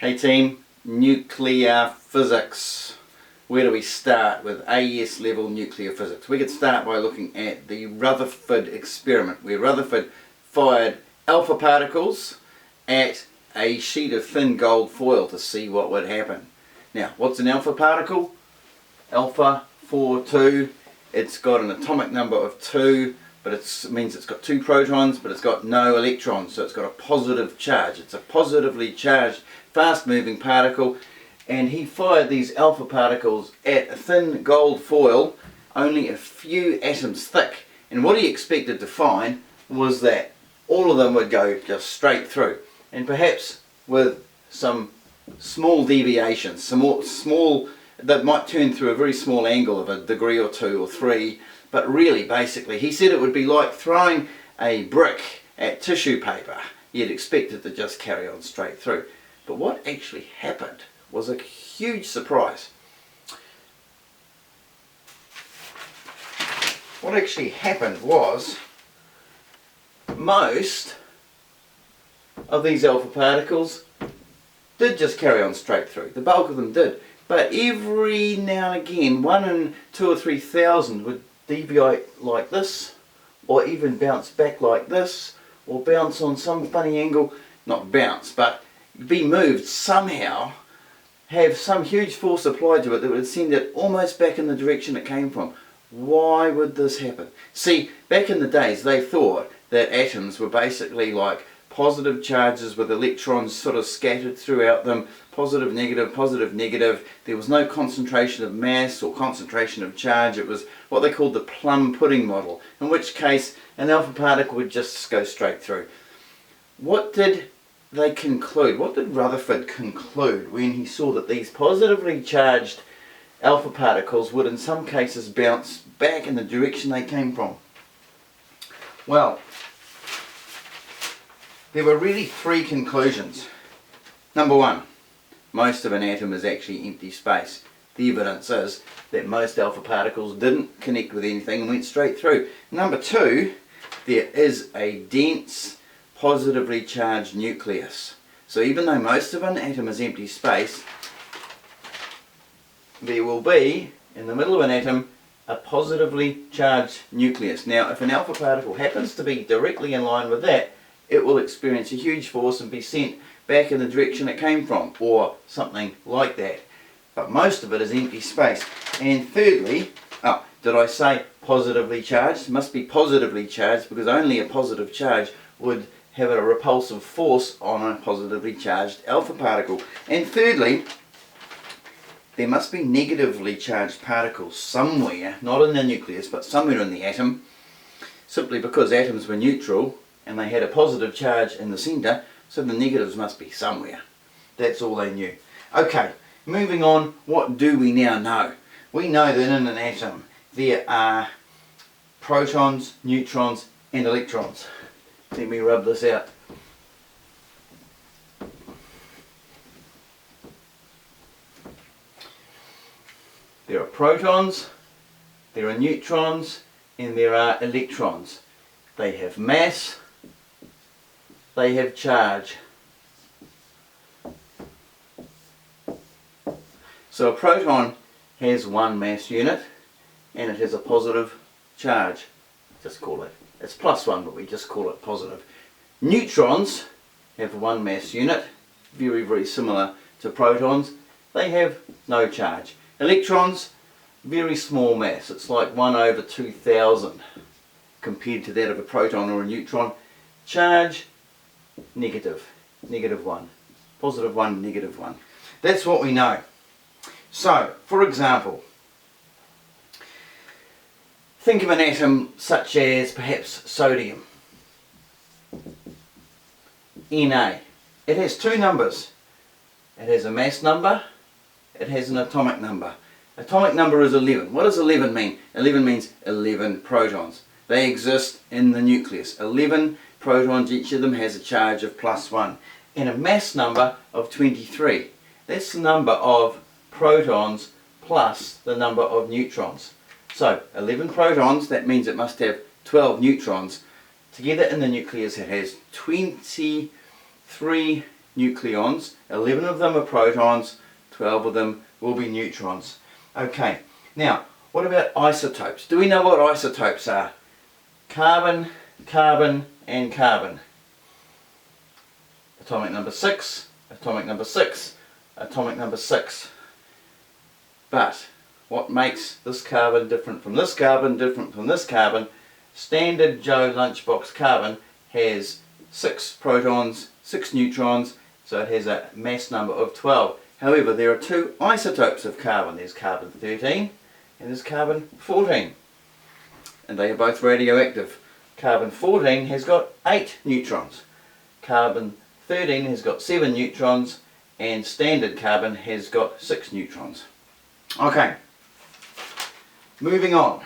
Hey team, nuclear physics. Where do we start with AS level nuclear physics? We could start by looking at the Rutherford experiment, where Rutherford fired alpha particles at a sheet of thin gold foil to see what would happen. Now, what's an alpha particle? Alpha 42. It's got an atomic number of 2, but it means it's got 2 protons, but it's got no electrons, so it's got a positive charge. It's a positively charged, fast-moving particle, and he fired these alpha particles at a thin gold foil, only a few atoms thick, and what he expected to find was that all of them would go just straight through, and perhaps with some small deviations, some small that might turn through a very small angle of a degree or 2 or 3, but really basically he said it would be like throwing a brick at tissue paper. You'd expect it to just carry on straight through. But what actually happened was a huge surprise. What actually happened was most of these alpha particles did just carry on straight through. The bulk of them did. But every now and again, 1 in 2 or 3,000 would deviate like this, or even bounce back like this, or bounce on some funny angle, not bounce, but be moved somehow, have some huge force applied to it that would send it almost back in the direction it came from. Why would this happen? See, back in the days they thought that atoms were basically like positive charges with electrons sort of scattered throughout them, positive, negative. There was no concentration of mass or concentration of charge. It was what they called the plum pudding model, in which case an alpha particle would just go straight through. What did they conclude? What did Rutherford conclude when he saw that these positively charged alpha particles would in some cases bounce back in the direction they came from? Well, there were really 3 conclusions. Number 1, most of an atom is actually empty space. The evidence is that most alpha particles didn't connect with anything and went straight through. Number 2, there is a dense, positively charged nucleus. So even though most of an atom is empty space, there will be, in the middle of an atom, a positively charged nucleus. Now, if an alpha particle happens to be directly in line with that, it will experience a huge force and be sent back in the direction it came from, or something like that. But most of it is empty space. And thirdly, did I say positively charged? It must be positively charged, because only a positive charge would have a repulsive force on a positively charged alpha particle. And thirdly, there must be negatively charged particles somewhere, not in the nucleus, but somewhere in the atom, simply because atoms were neutral and they had a positive charge in the centre, so the negatives must be somewhere. That's all they knew. Okay, moving on, what do we now know? We know that in an atom there are protons, neutrons and electrons. Let me rub this out. There are protons, there are neutrons and there are electrons. They have mass, they have charge. So a proton has 1 mass unit and it has a positive charge. Just call it, it's +1, but we just call it positive. Neutrons have 1 mass unit, very, very similar to protons. They have no charge. Electrons, very small mass. It's like 1 over 2,000 compared to that of a proton or a neutron. Charge, negative, -1. +1, -1. That's what we know. So, for example, think of an atom such as perhaps sodium, Na. It has 2 numbers. It has a mass number, it has an atomic number. Atomic number is 11. What does 11 mean? 11 means 11 protons. They exist in the nucleus. 11 protons, each of them has a charge of +1. And a mass number of 23. That's the number of protons plus the number of neutrons. So 11 protons, that means it must have 12 neutrons. Together in the nucleus it has 23 nucleons, 11 of them are protons, 12 of them will be neutrons. Okay, now what about isotopes? Do we know what isotopes are? Carbon, carbon and carbon. Atomic number 6, atomic number 6, atomic number 6. But what makes this carbon different from this carbon, different from this carbon? Standard Joe lunchbox carbon has 6 protons, 6 neutrons, so it has a mass number of 12. However, there are 2 isotopes of carbon. There's carbon 13 and there's carbon 14. And they are both radioactive. Carbon 14 has got 8 neutrons. Carbon 13 has got 7 neutrons, and standard carbon has got 6 neutrons. Okay, moving on.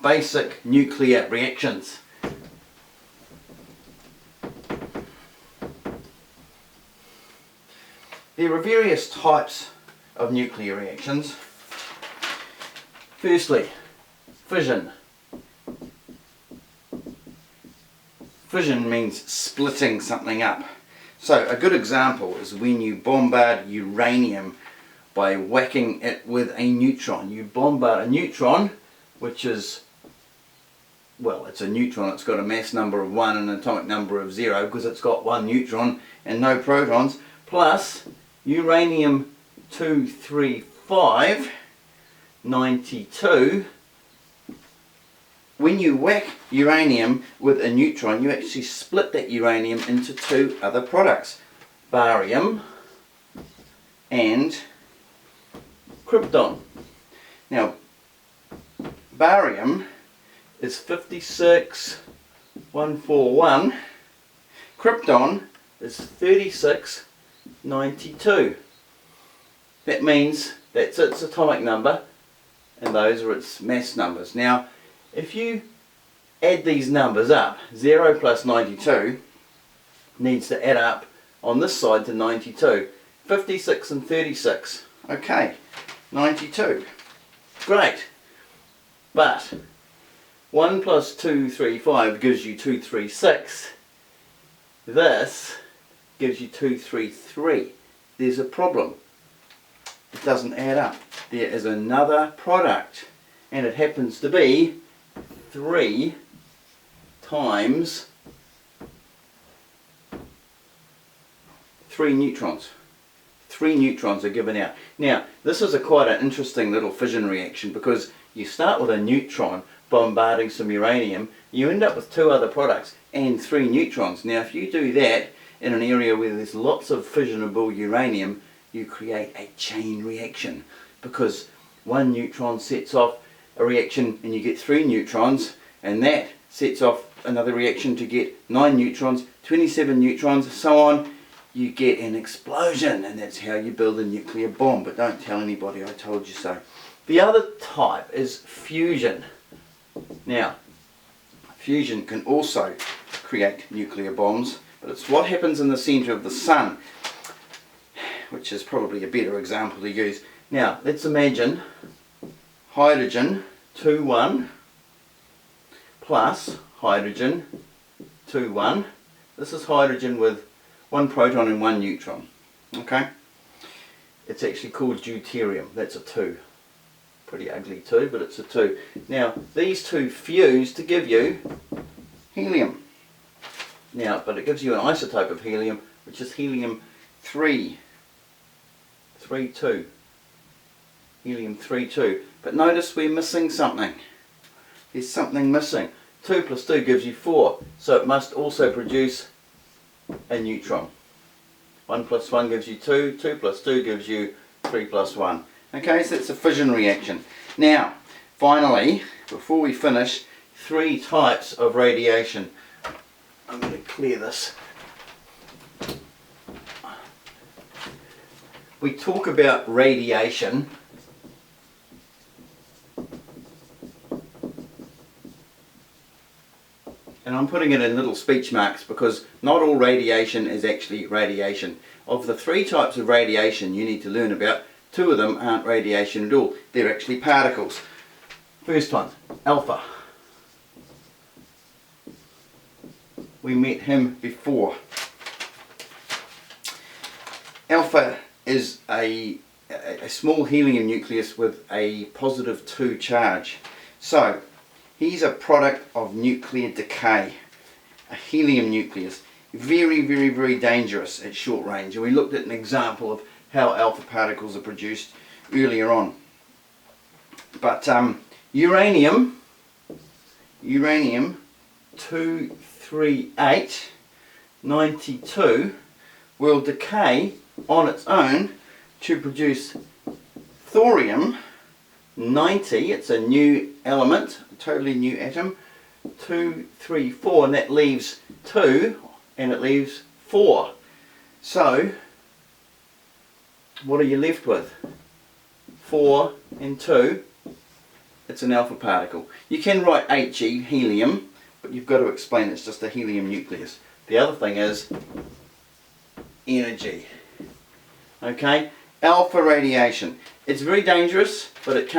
Basic nuclear reactions. There are various types of nuclear reactions. Firstly, fission. Fission means splitting something up. So a good example is when you bombard uranium by whacking it with a neutron. You bombard a neutron, which is, well, it's a neutron, it's got a mass number of 1 and an atomic number of 0 because it's got 1 neutron and no protons, plus uranium-235 92. When you whack uranium with a neutron, you actually split that uranium into 2 other products, barium and krypton. Now, barium is 56141, krypton is 3692. That means that's its atomic number and those are its mass numbers. Now, if you add these numbers up, 0 plus 92 needs to add up on this side to 92. 56 and 36. Okay, 92. Great. But 1 plus 235 gives you 236. This gives you 233. There's a problem. It doesn't add up. There is another product, and it happens to be 3 times 3 neutrons. 3 neutrons are given out. Now, this is quite an interesting little fission reaction because you start with a neutron bombarding some uranium, you end up with 2 other products and 3 neutrons. Now, if you do that in an area where there's lots of fissionable uranium, you create a chain reaction because 1 neutron sets off a reaction and you get 3 neutrons, and that sets off another reaction to get 9 neutrons, 27 neutrons, so on. You get an explosion, and that's how you build a nuclear bomb. But don't tell anybody I told you so. The other type is fusion. Now, fusion can also create nuclear bombs, but it's what happens in the centre of the sun, which is probably a better example to use. Now, let's imagine hydrogen 2,1 plus hydrogen 2,1. This is hydrogen with 1 proton and 1 neutron. Okay? It's actually called deuterium. That's a 2. Pretty ugly 2, but it's a 2. Now, these 2 fuse to give you helium. Now, but it gives you an isotope of helium, which is helium-3. 3,2. Helium-3,2. But notice we're missing something. There's something missing. 2 plus 2 gives you 4. So it must also produce a neutron. 1 plus 1 gives you 2. 2 plus 2 gives you 3 plus 1. Okay, so it's a fission reaction. Now, finally, before we finish, 3 types of radiation. I'm going to clear this. We talk about radiation and I'm putting it in little speech marks because not all radiation is actually radiation. Of the 3 types of radiation you need to learn about, 2 of them aren't radiation at all. They're actually particles. First one, alpha. We met him before. Alpha is a small helium nucleus with a positive 2 charge. So he's a product of nuclear decay, a helium nucleus. Very, very, very dangerous at short range. And we looked at an example of how alpha particles are produced earlier on. But uranium 238 92 will decay on its own to produce thorium 90. It's a new element, a totally new atom. 234, and that leaves 2, and it leaves 4. So what are you left with? 4 and 2. It's an alpha particle. You can write He, helium, but you've got to explain it's just a helium nucleus. The other thing is energy. Okay? Alpha radiation. It's very dangerous, but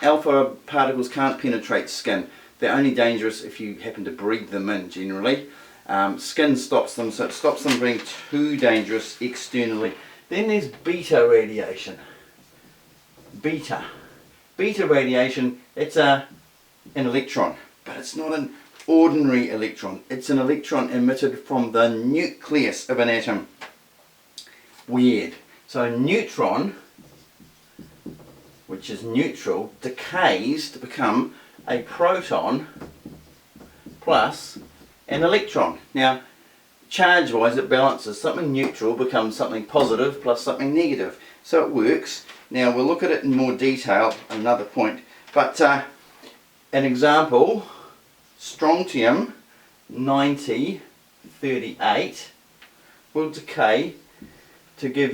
alpha particles can't penetrate skin. They're only dangerous if you happen to breathe them in generally. Skin stops them, so it stops them being too dangerous externally. Then there's beta radiation. Beta radiation, it's an electron, but it's not an ordinary electron. It's an electron emitted from the nucleus of an atom. Weird. So a neutron, which is neutral, decays to become a proton plus an electron. Now, charge-wise it balances. Something neutral becomes something positive plus something negative. So it works. Now we'll look at it in more detail at another point. But an example, strontium 9038 will decay to give